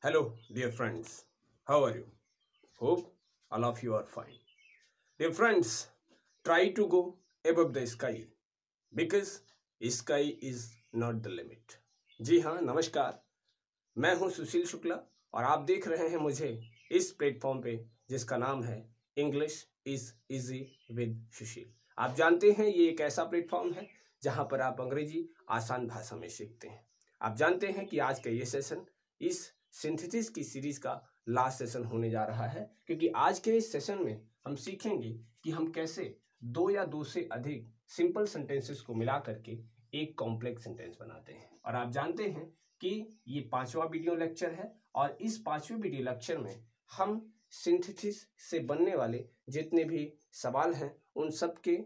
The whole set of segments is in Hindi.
Hello, dear friends. How are you? Hope all of you are fine. Dear friends, try to go above the sky because sky is not the limit. जी हाँ, नमस्कार। मैं हूँ सुशील शुक्ला और आप देख रहे हैं मुझे इस प्लेटफॉर्म पे जिसका नाम है इंग्लिश इज इजी विद सुशील। आप जानते हैं ये एक ऐसा प्लेटफॉर्म है जहाँ पर आप अंग्रेजी आसान भाषा में सीखते हैं। आप जानते हैं कि आज का ये सेशन इस सिंथेसिस की सीरीज का लास्ट सेशन होने जा रहा है, क्योंकि आज के इस सेशन में हम सीखेंगे कि हम कैसे दो या दो से अधिक सिंपल सेंटेंसेस को मिला करके एक कॉम्प्लेक्स सेंटेंस बनाते हैं। और आप जानते हैं कि ये 5वां वीडियो लेक्चर है और इस 5वें वीडियो लेक्चर में हम सिंथेसिस से बनने वाले जितने भी सवाल हैं उन सब के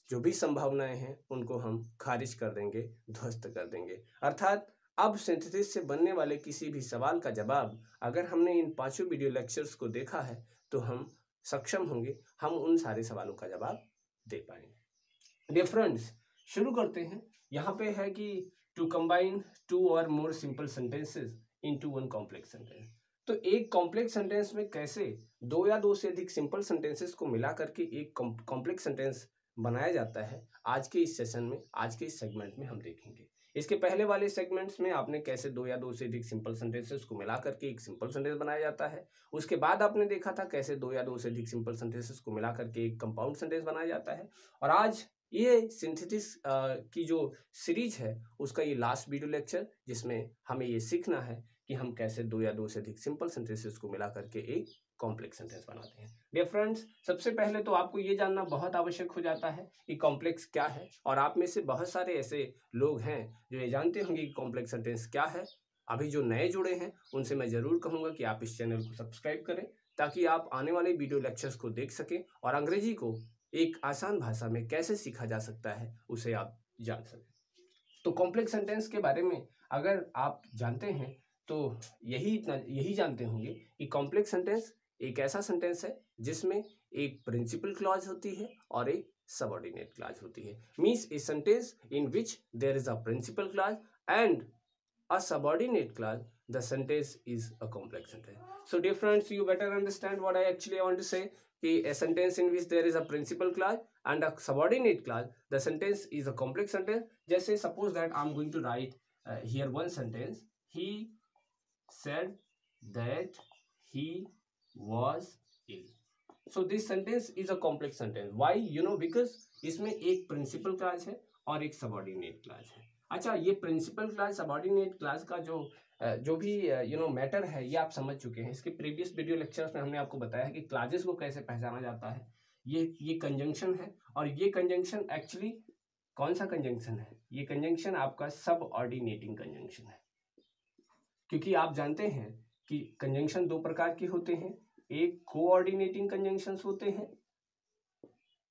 जो भी संभावनाएं हैं उनको हम खारिज कर देंगे, ध्वस्त कर देंगे। अर्थात अब सिंथेसिस से बनने वाले किसी भी सवाल का जवाब अगर हमने इन 5 वीडियो लेक्चर्स को देखा है तो हम सक्षम होंगे, हम उन सारे सवालों का जवाब दे पाएंगे। डियर फ्रेंड्स, शुरू करते हैं। यहाँ पे है कि टू कंबाइन टू और more simple sentences into one complex sentence. तो एक कॉम्प्लेक्स सेंटेंस में कैसे दो या दो से अधिक सिंपल सेंटेंसेस को मिला करके एक कॉम्प्लेक्स सेंटेंस बनाया जाता है, आज के इस सेशन में, आज के इस सेगमेंट में हम देखेंगे। इसके पहले वाले सेगमेंट्स में आपने कैसे दो या दो से अधिक सिंपल सेंटेंसेस को मिला करके एक सिंपल सेंटेंस बनाया जाता है। उसके बाद आपने देखा था कैसे दो या दो से अधिक सिंपल सेंटेंसेस को मिला करके एक कंपाउंड सेंटेंस बनाया जाता है। और आज ये सिंथेसिस की जो सीरीज है उसका ये लास्ट वीडियो लेक्चर, जिसमें हमें ये सीखना है कि हम कैसे दो या दो से अधिक सिंपल सेंटेंसेस को मिला करके एक कॉम्प्लेक्स सेंटेंस बनाते हैं। डियर फ्रेंड्स, सबसे पहले तो आपको ये जानना बहुत आवश्यक हो जाता है कि कॉम्प्लेक्स क्या है। और आप में से बहुत सारे ऐसे लोग हैं जो ये जानते होंगे कि कॉम्प्लेक्स सेंटेंस क्या है। अभी जो नए जुड़े हैं उनसे मैं ज़रूर कहूँगा कि आप इस चैनल को सब्सक्राइब करें ताकि आप आने वाले वीडियो लेक्चर्स को देख सकें और अंग्रेजी को एक आसान भाषा में कैसे सीखा जा सकता है उसे आप जान सकें। तो कॉम्प्लेक्स सेंटेंस के बारे में अगर आप जानते हैं तो यही जानते होंगे कि कॉम्प्लेक्स सेंटेंस एक ऐसा सेंटेंस है जिसमें एक प्रिंसिपल क्लॉज होती है और एक सबऑर्डिनेट क्लॉज होती है। Means a sentence in which there is a principal clause and a subordinate clause, the sentence is a complex sentence. So dear friends, you better understand what I actually want to say. A sentence in which there is a principal clause and a subordinate clause, the sentence is a complex sentence. Just say suppose that I'm going to write here one sentence. He said that he was ill. So this sentence is a complex sentence. Why? Because इसमें एक principal clause है और एक subordinate clause है। अच्छा, ये प्रिंसिपल क्लास सबऑर्डिनेट क्लास का जो भी मैटर है ये आप समझ चुके हैं। इसके प्रीवियस वीडियो लेक्चर्स में हमने आपको बताया कि क्लासेस को कैसे पहचाना जाता है। ये कंजंक्शन है और ये कंजंक्शन एक्चुअली कौन सा कंजंक्शन है? ये कंजंक्शन आपका सबऑर्डिनेटिंग कंजंक्शन है, क्योंकि आप जानते हैं कि कंजंक्शन दो प्रकार के होते हैं। एक कोऑर्डिनेटिंग कंजंक्शंस होते हैं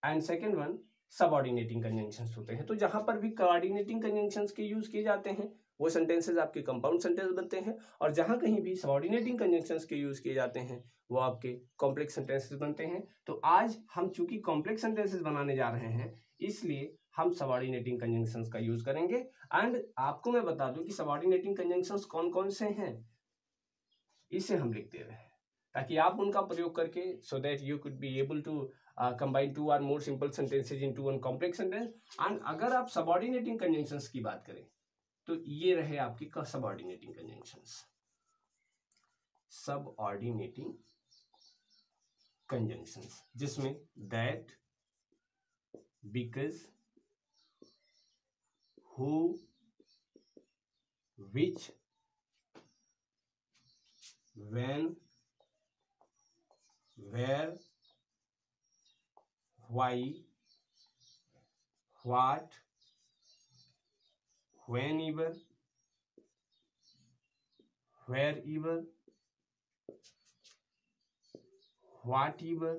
and second one subordinating conjunctions होते हैं। तो जहां पर भी कोऑर्डिनेटिंग कंजंक्शंस के यूज किए जाते हैं वो सेंटेंसेस आपके कंपाउंड सेंटेंस बनते हैं, और जहां कहीं भी सबऑर्डिनेटिंग कंजंक्शंस के यूज किए जाते हैं वो आपके कॉम्प्लेक्स सेंटेंसेस बनते हैं। तो आज हम चूंकि कॉम्प्लेक्स सेंटेंसेस बनाने जा रहे हैं इसलिए हम सबऑर्डिनेटिंग कंजंक्शंस का यूज करेंगे। एंड आपको मैं बता दूं कि सबऑर्डिनेटिंग कंजंक्शंस कौन कौन से हैं इसे हम लिखते रहे ताकि आप उनका प्रयोग करके so that you could be able to combine two or more simple sentences into one complex sentence. And अगर आप subordinating conjunctions की बात करें तो ये रहे आपकी subordinating conjunctions। subordinating conjunctions जिसमें that, because, who, which, when, where, why, what, whenever, wherever, whatever,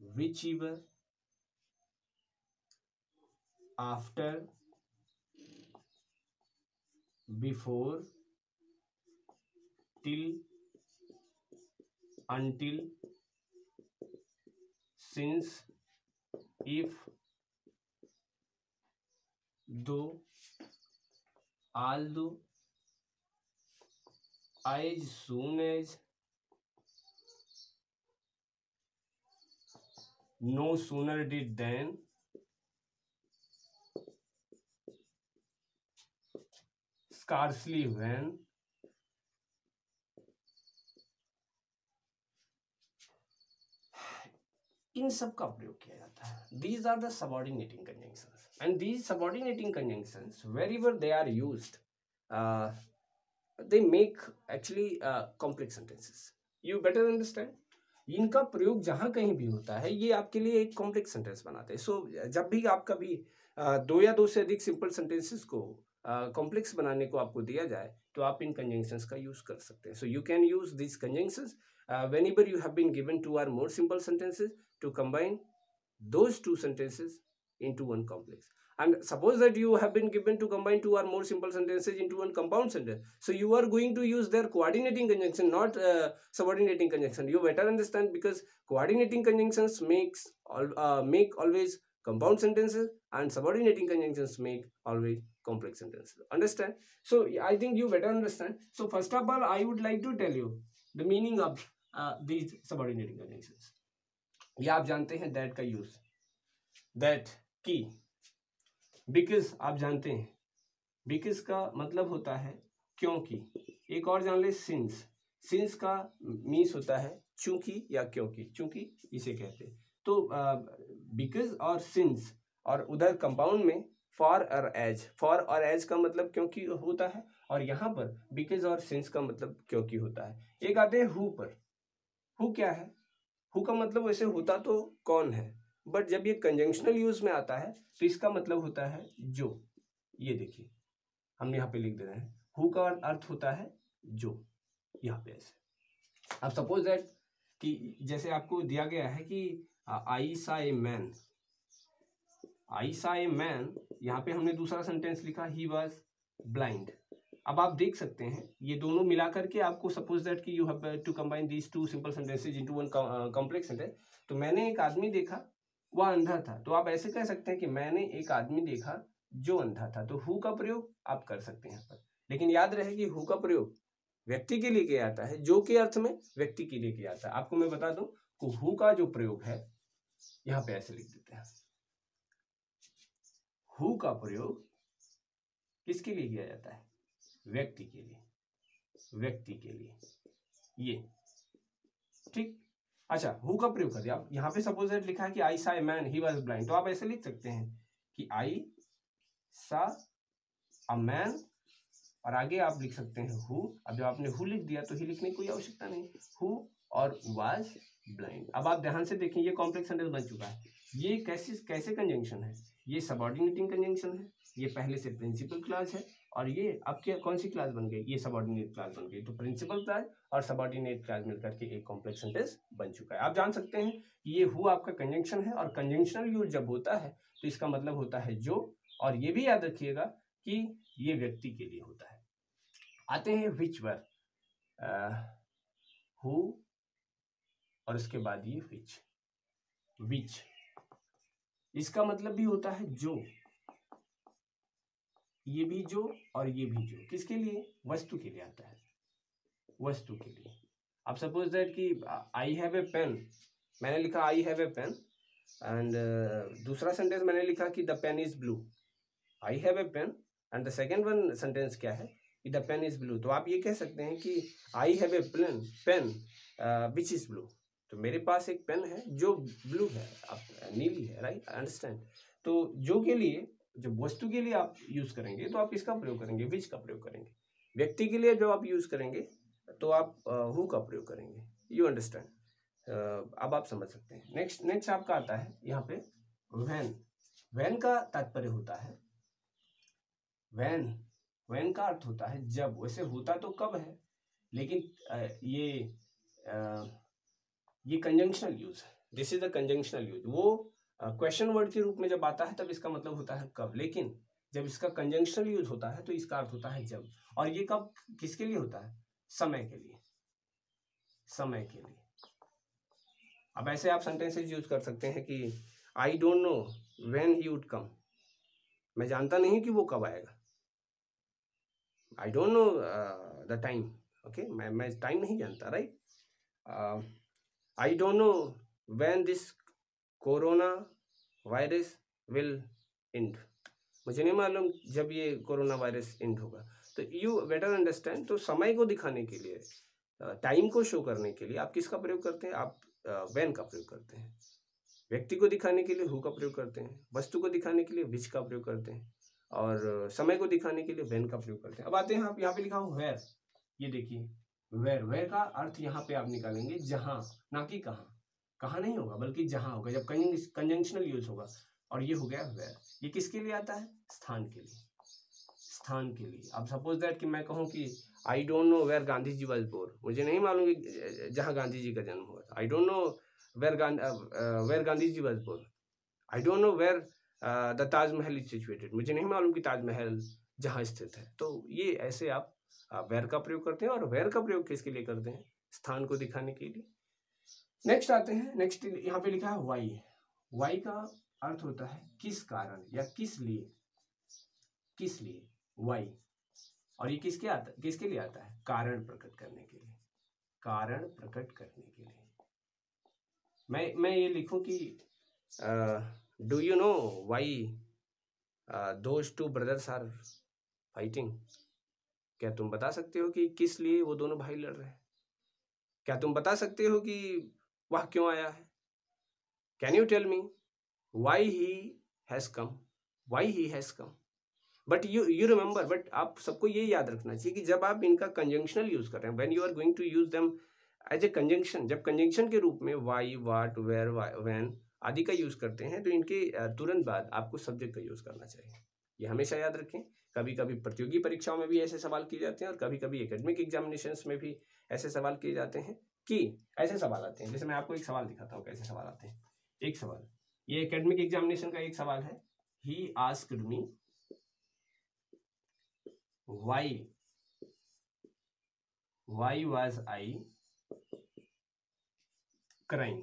whichever, after, before, till, until, since, if, दो, although, as soon as, no sooner did than, scarcely when, इन सब का प्रयोग किया जाता है. These are the subordinating conjunctions, and these subordinating conjunctions, wherever they are used, they make actually complex sentences. You better understand. इनका प्रयोग जहां कहीं भी होता है ये आपके लिए एक कॉम्प्लेक्स सेंटेंस बनाते हैं. सो जब भी आप कभी दो या दो से अधिक सिंपल सेंटेंसेस को कॉम्प्लेक्स बनाने को आपको दिया जाए तो आप इन कंजंक्शंस का यूज कर सकते हैं. So you can use this conjunctions whenever you have been given two or more simple sentences to combine those two sentences into one complex. And suppose that you have been given to combine two or more simple sentences into one compound sentence, so you are going to use their coordinating conjunction, not subordinating conjunction. You better understand, because coordinating conjunctions make always compound sentences, and subordinating conjunctions make always complex sentences. Understand? So I think you better understand. So first of all, I would like to tell you the meaning of these subordinating conjunctions. ये आप जानते हैं that का यूज, that की, because आप जानते हैं because का मतलब होता है क्योंकि. एक और जान ले since. since का मीन्स होता है चूंकि या क्योंकि, चूंकि इसे कहते हैं. तो because और since, और उधर कंपाउंड में for और as. for और as का मतलब क्योंकि होता है, और यहाँ पर because और since का मतलब क्योंकि होता है. एक आते हैं who पर. who क्या है? who का मतलब वैसे होता तो कौन है, बट जब ये कंजंक्शनल यूज में आता है तो इसका मतलब होता है जो. ये देखिए हमने यहाँ पे लिख दे रहे हैं, who का अर्थ होता है जो. यहाँ पे ऐसे अब सपोज दैट कि जैसे आपको दिया गया है कि आई सा ए मैन, आई सा ए मैन, यहाँ पे हमने दूसरा सेंटेंस लिखा ही वॉज ब्लाइंड. अब आप देख सकते हैं ये दोनों मिला करके आपको सपोज दैट कि you have to combine these two simple sentences into one complex sentence. तो मैंने एक आदमी देखा वह अंधा था, तो आप ऐसे कह सकते हैं कि मैंने एक आदमी देखा जो अंधा था. तो हु का प्रयोग आप कर सकते हैं यहाँ पर, लेकिन याद रहे कि हु का प्रयोग व्यक्ति के लिए किया जाता है, जो के अर्थ में व्यक्ति के लिए किया जाता है. आपको मैं बता दूं कि हु का जो प्रयोग है यहाँ पे ऐसे लिख देते हैं. हु का प्रयोग किसके लिए किया जाता है? व्यक्ति के लिए, व्यक्ति के लिए. ये ठीक. अच्छा, हु का प्रयोग कर दिया. आप यहाँ पे सपोज दैट लिखा है कि आई सा a man he was blind, तो आप ऐसे लिख सकते हैं कि आई सा अ मैन, और आगे आप लिख सकते हैं हु. अब जब आपने हु लिख दिया तो ही लिखने की कोई आवश्यकता नहीं, हु और वाज ब्लाइंड. अब आप ध्यान से देखें ये कॉम्प्लेक्स सेंटेंस बन चुका है. ये कैसे कंजंक्शन है? ये सबऑर्डिनेटिंग कंजंक्शन है. ये पहले से प्रिंसिपल क्लॉज है, और ये अब क्या कौन सी क्लास बन गई? ये सबऑर्डिनेट क्लास बन गई. तो प्रिंसिपल क्लास और सबऑर्डिनेट क्लास मिलकर के एक कॉम्प्लेक्स सेंटेंस बन चुका है. आप जान सकते हैं ये हु आपका कंजंक्शन है, और कंजंक्शनल यूज जब होता है तो इसका मतलब होता है जो. और ये भी याद रखिएगा कि ये व्यक्ति के लिए होता है. आते हैं विच पर, हु और उसके बाद ये विच. इसका मतलब भी होता है जो. ये भी जो और ये भी जो. किसके लिए? वस्तु के लिए आता है, वस्तु के लिए. अब सपोज दैट कि आई हैव ए पेन, मैंने लिखा I have a pen, and दूसरा सेंटेंस मैंने लिखा कि the pen is blue. I have a pen and the second one sentence क्या है कि द पेन इज ब्लू. तो आप ये कह सकते हैं कि I have a pen which is blue. तो मेरे पास एक पेन है जो ब्लू है, नीली है, राइट? अंडरस्टैंड. तो जो के लिए, जो वस्तु के लिए आप यूज करेंगे तो आप इसका प्रयोग करेंगे, विच का प्रयोग करेंगे. व्यक्ति के लिए जो आप यूज करेंगे तो आप हु का प्रयोग करेंगे. You understand? अब आप समझ सकते हैं. नेक्स्ट आपका आता है यहाँ पे व्हेन. व्हेन का तात्पर्य होता है, व्हेन का अर्थ होता है जब. वैसे होता तो कब है, लेकिन ये कंजंक्शनल यूज है. This is the conjunctional use. वो क्वेश्चन वर्ड के रूप में जब आता है तब इसका मतलब होता है कब, लेकिन जब इसका कंजंक्शनल यूज होता है तो इसका अर्थ होता है जब. और ये कब किसके लिए होता है? समय के लिए, समय के लिए. अब ऐसे आप सेंटेंसेस यूज कर सकते हैं कि I don't know when he would come. मैं जानता नहीं कि वो कब आएगा। आई don't know the time, okay, मैं टाइम नहीं जानता, right. I don't know when this corona virus will and, मुझे नहीं मालूम जब ये कोरोना वायरस एंड होगा। तो यू बेटर अंडरस्टैंड, तो समय को दिखाने के लिए, टाइम को शो करने के लिए आप किसका प्रयोग करते हैं? आप व्हेन का प्रयोग करते हैं। व्यक्ति को दिखाने के लिए हु का प्रयोग करते हैं, वस्तु को दिखाने के लिए विच का प्रयोग करते हैं, और समय को दिखाने के लिए व्हेन का प्रयोग करते हैं। अब आते हैं, आप यहाँ पे लिखा हो वेयर, ये देखिए वेयर, वेयर का अर्थ यहाँ पे आप निकालेंगे जहां, ना कि कहाँ। कहाँ नहीं होगा बल्कि जहां होगा, जब कंजंक्शनल यूज होगा। और ये हो गया वेयर, ये किसके लिए आता है? स्थान के लिए, स्थान के लिए। अब सपोज दैट कि मैं कहूँ कि I don't know where Gandhi ji was born, मुझे नहीं मालूम कि जहाँ गांधी जी का जन्म हुआ था। I don't know where Gandhi ji was born. I don't know where the Taj Mahal is situated, मुझे नहीं मालूम कि ताजमहल जहाँ स्थित है। तो ये ऐसे आप वेयर का प्रयोग करते हैं, और वेयर का प्रयोग किसके लिए करते हैं? स्थान को दिखाने के लिए। नेक्स्ट आते हैं, नेक्स्ट यहाँ पे लिखा है वाई। वाई का अर्थ होता है किस कारण या किस लिए, किस लिए, वाई। और ये किसके लिए आता है? कारण प्रकट करने के लिए, कारण प्रकट करने के लिए। मैं ये लिखूं कि do you know why those two brothers are fighting, क्या तुम बता सकते हो कि किस लिए वो दोनों भाई लड़ रहे हैं? क्या तुम बता सकते हो कि वह क्यों आया है? Can you tell me why he has come, why he has come. But you remember, but आप सबको ये याद रखना चाहिए कि जब आप इनका कंजंक्शनल यूज कर रहे हैं, when you are going to use them as a conjunction, जब कंजंक्शन के रूप में वाई, वाट, वेयर, व्हेन आदि का यूज करते हैं, तो इनके तुरंत बाद आपको सब्जेक्ट का यूज करना चाहिए। ये हमेशा याद रखें। कभी कभी प्रतियोगी परीक्षाओं में भी ऐसे सवाल किए जाते हैं, और कभी कभी एकेडमिक एग्जामिनेशंस में भी ऐसे सवाल किए जाते हैं कि ऐसे सवाल आते हैं। जैसे मैं आपको एक सवाल दिखाता हूँ कैसे सवाल आते हैं। एक सवाल, ये एकेडमिक एग्जामिनेशन का एक सवाल है। He asked me why was I crying।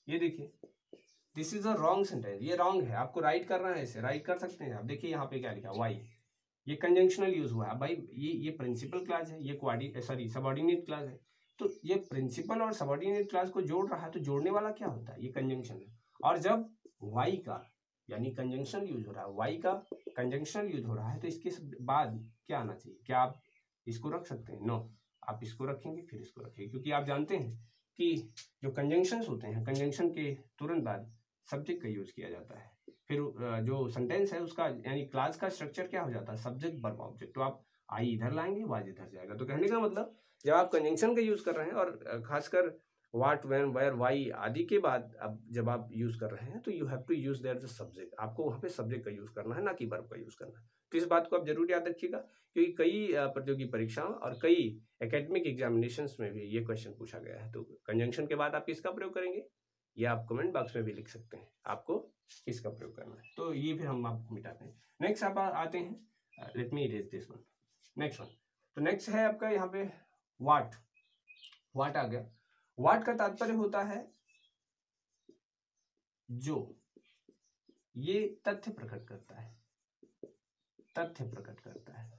ये देखिए, this is a wrong sentence, ये रॉन्ग है। आपको राइट करना है, इसे राइट कर सकते हैं आप। देखिए यहाँ पे क्या लिखा, वाई, ये कंजंक्शनल यूज हुआ है। भाई ये प्रिंसिपल क्लास है, ये सबऑर्डिनेट क्लास है। तो ये प्रिंसिपल और सबऑर्डिनेट क्लास को जोड़ रहा है, तो जोड़ने वाला क्या होता है? ये कंजंक्शन है। और जब वाई का यानी कंजंक्शन यूज हो रहा है, वाई का कंजंक्शन यूज हो रहा है, तो इसके बाद क्या आना चाहिए? क्या आप इसको रख सकते हैं? नो, आप इसको रखेंगे फिर इसको रखेंगे, क्योंकि आप जानते हैं कि जो कंजंक्शंस होते हैं, कंजंक्शन के तुरंत बाद सब्जेक्ट का यूज किया जाता है। फिर जो सेंटेंस है उसका यानी क्लास का स्ट्रक्चर क्या हो जाता है? Subject verb object. तो आप आई इधर लाएंगे, वाज इधर जाएगा। तो कहने का मतलब, जब आप कंजंक्शन का यूज कर रहे हैं, और खासकर वाट, व्हेन, वेयर, वाई आदि के बाद अब जब आप यूज कर रहे हैं, तो you have to use there the subject. आपको वहां पे सब्जेक्ट का यूज करना है, ना कि वर्ब का यूज करना है। तो इस बात को आप जरूर याद रखिएगा, क्योंकि कई प्रतियोगी परीक्षाओं और कई एकेडमिक एग्जामिनेशंस में भी ये क्वेश्चन पूछा गया है। तो कंजंक्शन के बाद आप किसका प्रयोग करेंगे, ये आप कमेंट बॉक्स में भी लिख सकते हैं, आपको किसका प्रयोग करना है। तो ये फिर हम आपको मिटाते हैं। नेक्स्ट आप आते हैं, let me erase this one, next one. तो नेक्स्ट है आपका यहाँ पे वाट। वाट आ गया। वाट का तात्पर्य होता है जो, ये तथ्य प्रकट करता है, तथ्य प्रकट करता है।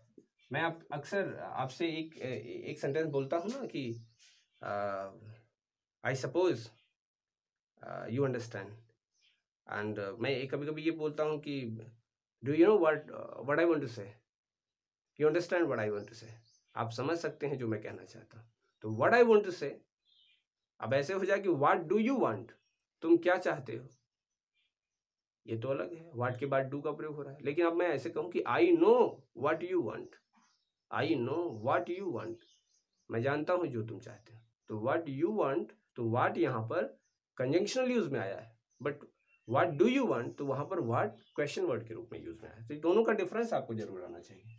मैं अक्सर आपसे एक सेंटेंस बोलता हूं ना कि I suppose you understand, and मैं कभी कभी ये बोलता हूं कि do you know what I want to say, you understand what I want to say. आप समझ सकते हैं जो मैं कहना चाहता हूं। तो व्हाट आई वांट टू से अब ऐसे हो जाए कि व्हाट डू यू वांट, तुम क्या चाहते हो, ये तो अलग है। व्हाट के बाद डू का प्रयोग हो रहा है। लेकिन अब मैं ऐसे कहूं कि I know what you want, I know what you want, मैं जानता हूं जो तुम चाहते हो। तो व्हाट यू वांट, तो व्हाट यहाँ पर कंजंक्शनल यूज में आया है, but what do you want, तो वहां पर व्हाट क्वेश्चन वर्ड के रूप में यूज में आया है। तो दोनों का डिफरेंस आपको जरूर आना चाहिए।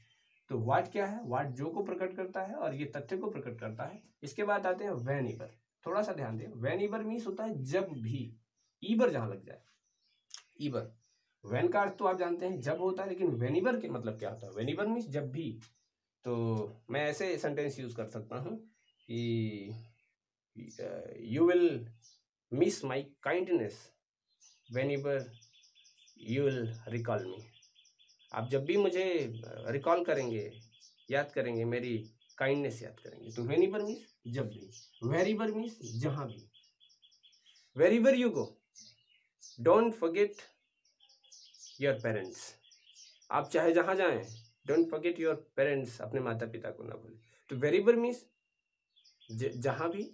तो व्हाट क्या है? व्हाट जो को प्रकट करता है, और ये तथ्य को प्रकट करता है। इसके बाद आते हैं व्हेन ईवर। थोड़ा सा ध्यान दें, व्हेन ईवर मीन्स होता है जब भी, ईवर जहां लग जाए, ईवर। व्हेन का अर्थ तो आप जानते हैं जब होता है, लेकिन व्हेनेवर के मतलब क्या होता है? व्हेनेवर मीन्स जब भी। तो मैं ऐसे सेंटेंस यूज कर सकता हूँ कि you will miss my kindness whenever you will recall मी। आप जब भी मुझे रिकॉल करेंगे, याद करेंगे, मेरी काइंडनेस याद करेंगे, तो वेनिवर मीन्स जब भी, वेरीवर मीन्स जहां भी, wherever you go don't forget your parents. आप चाहे जहां जाएं, डोंट फॉरगेट योर पेरेंट्स, अपने माता पिता को ना भूलें। तो वेरीवर मीन्स जहां भी,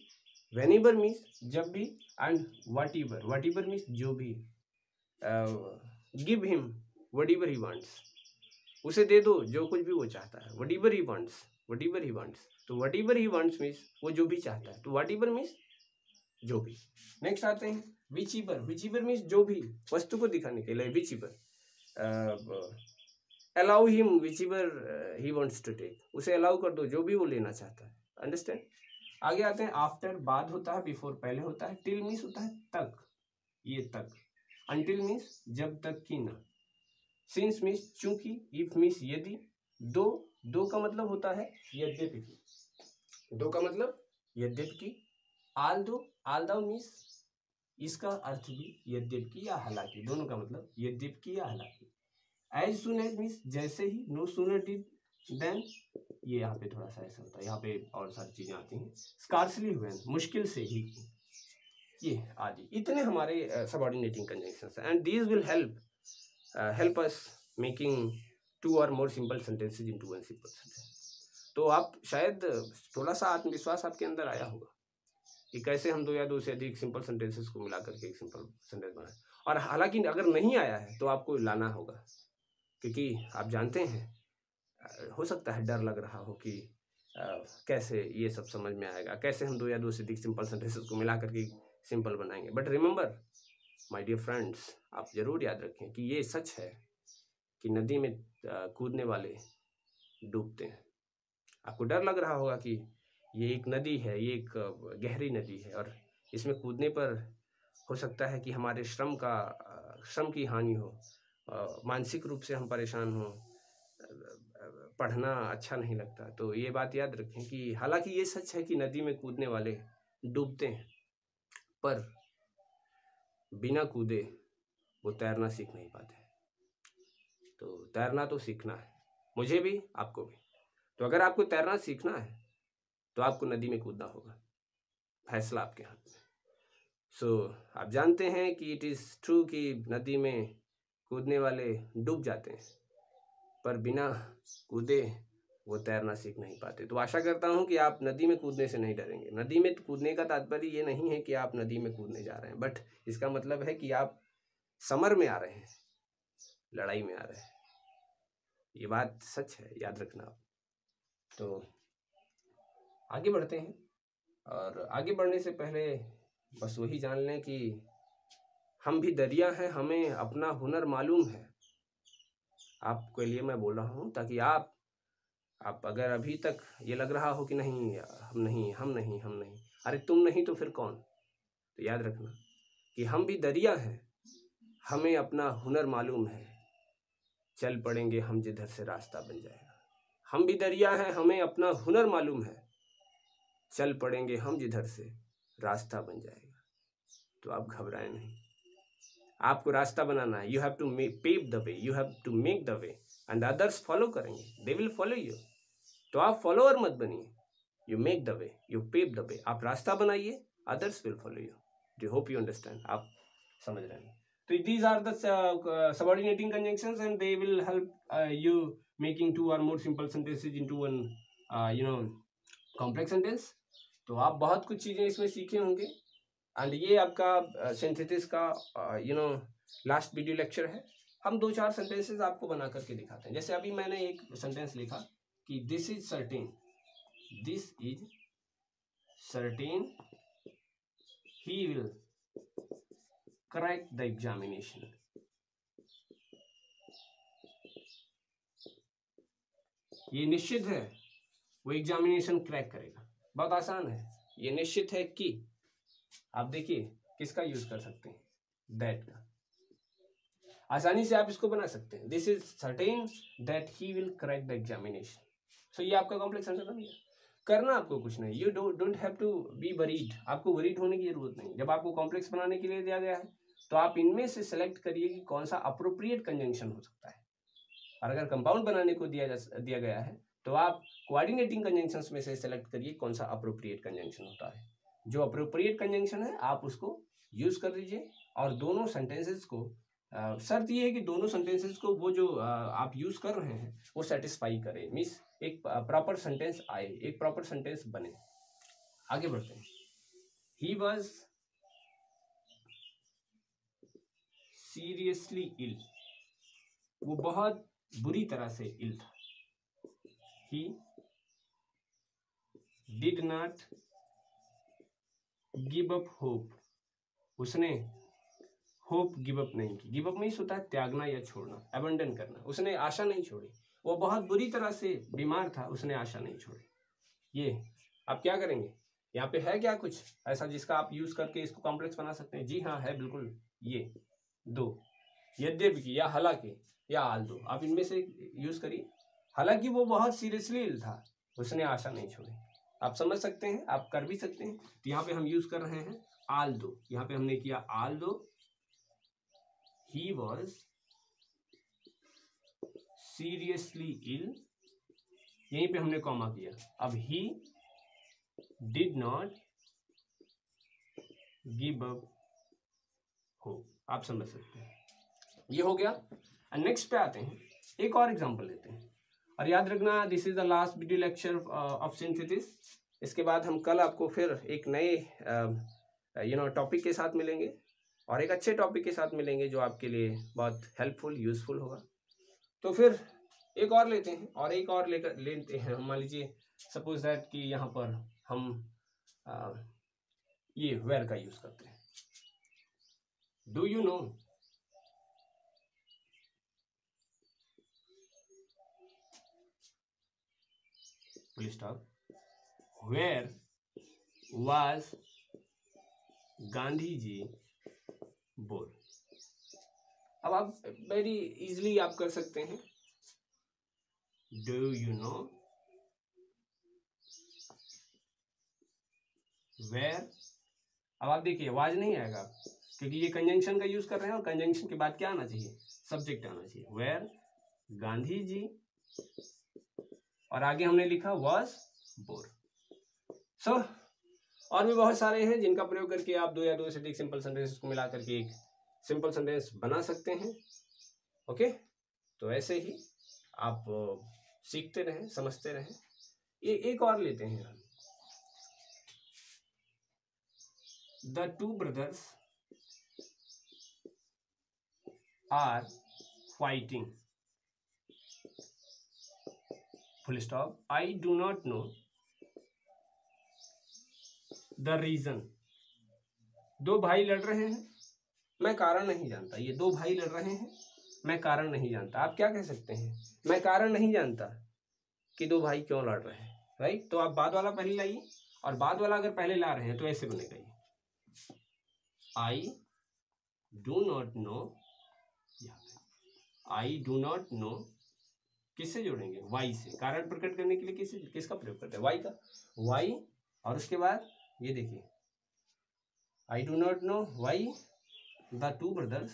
वेनिवर मीन्स जब भी, एंड व्हाटएवर, व्हाटएवर मीन्स जो भी, give him whatever he wants, उसे दे दो जो कुछ भी वो चाहता है, whatever he wants, whatever he wants. तो व्हाटएवर ही वांट्स मीन्स वो जो भी चाहता है, तो व्हाटएवर मीन्स जो भी। नेक्स्ट आते हैं विचएवर, विचएवर मीन्स जो भी, वस्तु को दिखाने के लिए whichever, allow him whichever he wants to take, उसे अलाउ कर दो जो भी वो लेना चाहता है, अंडरस्टैंड। आगे आते हैं आफ्टर, बाद होता है, बिफोर पहले होता है, टिल मीन्स होता है तक, ये तक, अनटिल मीन्स जब तक कि ना, सिंस मीन्स चूंकि, इफ मीन्स यदि, दो का मतलब होता है यद्यपि की, दो का मतलब यद्यपि की, आल्दो मीन्स इसका अर्थ भी यद्यपि की या हालांकि, दोनों का मतलब यद्यपि की या हालांकि। एज सुन एज मीन्स जैसे ही, नो सूनर डिड देन, ये यहाँ पे थोड़ा सा ऐसा होता है, यहाँ पे और सारी चीजें आती हैं। स्कार्सली व्हेन, मुश्किल से ही, ये आदि, इतने हमारे सबऑर्डिनेटिंग कंजंक्शंस हैं, and these will help us making 2 or more simple sentences into 1 simple sentence. तो आप शायद थोड़ा सा आत्मविश्वास आपके अंदर आया होगा कि कैसे हम 2 या 2 से अधिक सिंपल सेंटेंसेस को मिलाकर के एक सिंपल सेंटेंस बनाएं। और हालांकि अगर नहीं आया है तो आपको लाना होगा, क्योंकि आप जानते हैं, हो सकता है डर लग रहा हो कि कैसे ये सब समझ में आएगा, कैसे हम 2 या 2 से अधिक सिंपल सेंटेंसेस को मिला करके सिंपल बनाएंगे। But remember my dear friends, आप जरूर याद रखें कि ये सच है कि नदी में कूदने वाले डूबते हैं। आपको डर लग रहा होगा कि ये एक नदी है, ये एक गहरी नदी है, और इसमें कूदने पर हो सकता है कि हमारे श्रम की हानि हो, मानसिक रूप से हम परेशान हो, पढ़ना अच्छा नहीं लगता। तो ये बात याद रखें कि हालांकि ये सच है कि नदी में कूदने वाले डूबते हैं, पर बिना कूदे वो तैरना सीख नहीं पाते। तो तैरना तो सीखना है, मुझे भी, आपको भी। तो अगर आपको तैरना सीखना है तो आपको नदी में कूदना होगा, फैसला आपके हाथ में। सो आप जानते हैं कि इट इज़ ट्रू कि नदी में कूदने वाले डूब जाते हैं, पर बिना कूदे वो तैरना सीख नहीं पाते। तो आशा करता हूँ कि आप नदी में कूदने से नहीं डरेंगे। नदी में कूदने का तात्पर्य ये नहीं है कि आप नदी में कूदने जा रहे हैं, बट इसका मतलब है कि आप समर में आ रहे हैं, लड़ाई में आ रहे हैं। ये बात सच है, याद रखना आप। तो आगे बढ़ते हैं, और आगे बढ़ने से पहले बस वही जान लें कि हम भी दरिया हैं, हमें अपना हुनर मालूम है। आपके लिए मैं बोल रहा हूँ ताकि आप अगर अभी तक ये लग रहा हो कि नहीं हम नहीं, अरे तुम नहीं तो फिर कौन, तो याद रखना कि हम भी दरिया हैं, हमें अपना हुनर मालूम है, चल पड़ेंगे हम जिधर से रास्ता बन जाएगा। हम भी दरिया हैं, हमें अपना हुनर मालूम है, चल पड़ेंगे हम जिधर से रास्ता बन जाएगा। तो आप घबराएं नहीं, आपको रास्ता बनाना है। You have to pave the way, you have to make the way, and others follow करेंगे, दे विल फॉलो यू। तो आप फॉलोअर मत बनिए, you make the way, you pave the way, आप रास्ता बनाइए, others will follow you. Do hope you understand, आप समझ रहे हैं। तो these are the subordinating conjunctions, and they will help you making 2 or more simple sentences into one complex sentence। तो आप बहुत कुछ चीजें इसमें सीखे होंगे, एंड ये आपका सिंथेसिस का लास्ट वीडियो लेक्चर है। हम 2-4 सेंटेंसेस आपको बना करके दिखाते हैं। जैसे अभी मैंने एक सेंटेंस लिखा कि this is certain he will crack the examination. ये निश्चित है वो एग्जामिनेशन क्रैक करेगा। बहुत आसान है, ये निश्चित है कि, आप देखिए किसका यूज कर सकते हैं, दैट का। आसानी से आप इसको बना सकते हैं, this is certain that he will crack the examination. So ये आपका कॉम्प्लेक्स सेंटेंस बन गया। करना आपको कुछ नहीं, you don't have to be worried, आपको वरीड होने की जरूरत नहीं। जब आपको कॉम्प्लेक्स बनाने के लिए दिया गया है तो आप इनमें से सेलेक्ट करिए कि कौन सा अप्रोप्रिएट कंजंक्शन हो सकता है। और अगर कंपाउंड बनाने को दिया गया है तो आप कोऑर्डिनेटिंग कंजंक्शंस में से सेलेक्ट करिए कौन सा अप्रोप्रिएट कंजंक्शन होता है। जो अप्रोप्रिएट कंजंक्शन है आप उसको यूज कर लीजिए और दोनों सेंटेंसेस को शर्त ये है कि दोनों सेंटेंसेस को वो जो आप यूज कर रहे हैं वो सेटिस्फाई करे, मीन्स एक प्रॉपर सेंटेंस आए, एक प्रॉपर सेंटेंस बने। आगे बढ़ते हैं। ही वॉज सीरियसली इल, वो बहुत बुरी तरह से इल था। He did not give up hope, उसने होप गिव अप नहीं की। गिव अप मीन्स होता है त्यागना या छोड़ना, अबंडन करना। उसने आशा नहीं छोड़ी। वो बहुत बुरी तरह से बीमार था, उसने आशा नहीं छोड़ी। ये आप क्या करेंगे, यहाँ पे है क्या कुछ ऐसा जिसका आप यूज करके इसको कॉम्प्लेक्स बना सकते हैं? जी हाँ है, बिल्कुल। ये दो, यद्यपि या हालांकि या आल्दो, आप इनमें से यूज करिए। हालांकि वो बहुत सीरियसली इल था, उसने आशा नहीं छोड़ी। आप समझ सकते हैं, आप कर भी सकते हैं। तो यहाँ पे हम यूज कर रहे हैं आल्दो। यहाँ पे हमने किया Aldous he was seriously ill, यहीं पे हमने कॉमा किया। अब he did not give up hope, आप समझ सकते हैं। ये हो गया। नेक्स्ट पे आते हैं, एक और एग्जांपल लेते हैं। और याद रखना this is the last video lecture of synthesis. इसके बाद हम कल आपको फिर एक नए टॉपिक के साथ मिलेंगे और एक अच्छे टॉपिक के साथ मिलेंगे जो आपके लिए बहुत हेल्पफुल यूजफुल होगा। तो फिर एक और लेते हैं और एक और लेते हैं। मान लीजिए सपोज दैट कि यहाँ पर हम ये वेयर का यूज करते हैं। Do you know, please stop, where was Gandhi ji born. अब आप वेरी इजीली आप कर सकते हैं डू यू नो वेयर। अब आप देखिए आवाज नहीं आएगा क्योंकि ये कंजंक्शन का यूज कर रहे हैं और कंजंक्शन के बाद क्या आना चाहिए, सब्जेक्ट आना चाहिए। वेयर गांधी जी, और आगे हमने लिखा वाज बोर्न। सो और भी बहुत सारे हैं जिनका प्रयोग करके आप दो या दो से अधिक सिंपल सेंटेंसेस को मिला करके एक सिंपल सेंटेंस बना सकते हैं। ओके, तो ऐसे ही आप सीखते रहें, समझते रहें। ये एक और लेते हैं हम। The two brothers are fighting, full stop, I do not know the reason. दो भाई लड़ रहे हैं, मैं कारण नहीं जानता। ये दो भाई लड़ रहे हैं, मैं कारण नहीं जानता। आप क्या कह सकते हैं, मैं कारण नहीं जानता कि दो भाई क्यों लड़ रहे हैं, राइट। तो आप बाद वाला पहले लाइए, और बाद वाला अगर पहले ला रहे हैं तो ऐसे बनेगा ये, आई do not no, I do not no किससे जोड़ेंगे, वाई से। कारण प्रकट करने के लिए किसका प्रयोग करते हैं, वाई का। वाई, और उसके बाद ये देखिए I do not know why the two brothers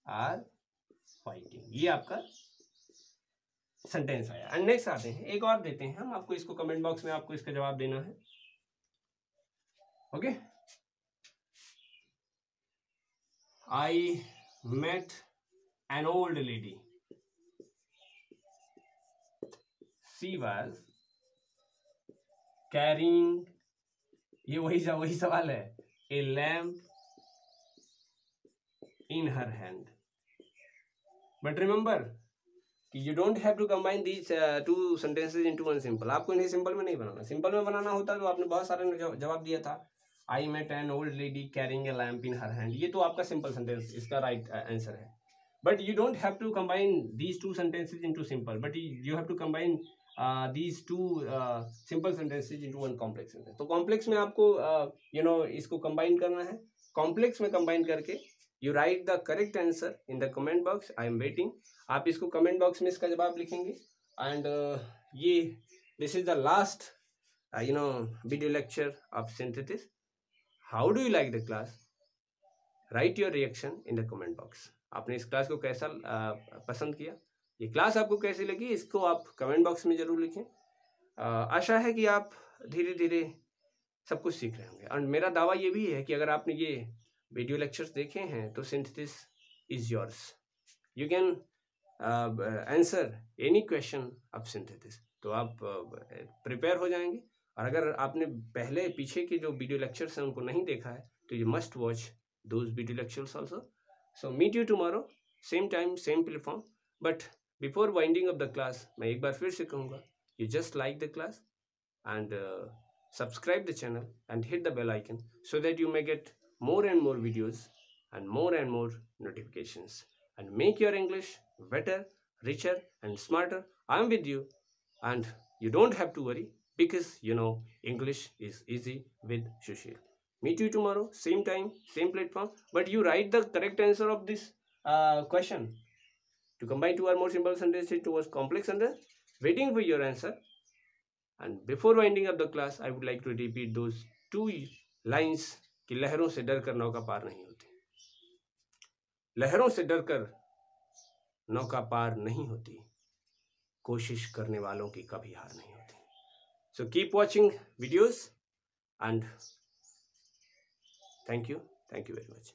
are fighting. ये आपका सेंटेंस आया। एंड नेक्स्ट आते हैं, एक और देते हैं हम आपको, इसको कमेंट बॉक्स में आपको इसका जवाब देना है। Okay, I met an old lady, she was carrying, ये वही सवाल है, a lamp in her hand. But remember कि you don't have to combine these two sentences into one simple. आपको इन्हें सिंपल में नहीं बनाना। सिंपल में बनाना होता तो आपने बहुत सारे जवाब दिया था। I met an old lady carrying a lamp in her hand, ये तो आपका सिंपल सेंटेंस, इसका राइट आंसर है। But you don't have to combine these two sentences into simple, but you have to combine these two simple sentences into one complex sentence। तो कॉम्प्लेक्स में आपको इसको कंबाइन करना है। कॉम्प्लेक्स में कंबाइन करके you right the correct answer in the comment box. I am waiting. आप इसको कमेंट बॉक्स में इसका जवाब लिखेंगे। एंड ये this is the last video lecture of synthesis. How do you like the class? Right your reaction in the comment box. आपने इस क्लास को कैसा पसंद किया, ये क्लास आपको कैसी लगी, इसको आप कमेंट बॉक्स में ज़रूर लिखें। आशा है कि आप धीरे धीरे सब कुछ सीख रहे होंगे। और मेरा दावा ये भी है कि अगर आपने ये वीडियो लेक्चर्स देखे हैं तो synthesis is yours. You can answer any question of synthesis. तो आप प्रिपेयर हो जाएंगे। और अगर आपने पहले पीछे के जो वीडियो लेक्चर्स हैं उनको नहीं देखा है तो you must watch those video lectures also. So meet you tomorrow, same time same platform. But before winding up the class मैं एक बार फिर से कहूँगा, you just like the class and subscribe the channel and hit the bell icon so that you may get more and more videos and more notifications and make your English better, richer and smarter. I'm with you and you don't have to worry because you know English is easy with Sushil. Meet you tomorrow, same time, same platform. But you write the correct answer of this question. To combine two or more simple sentences towards complex sentence, waiting for your answer. And before winding up the class, I would like to repeat those two lines कि लहरों से डर कर नौका पार नहीं होती, लहरों से डर कर नौका पार नहीं होती, कोशिश करने वालों की कभी हार नहीं होती. So keep watching videos and thank you very much.